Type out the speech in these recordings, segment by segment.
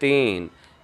3،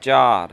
4،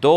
2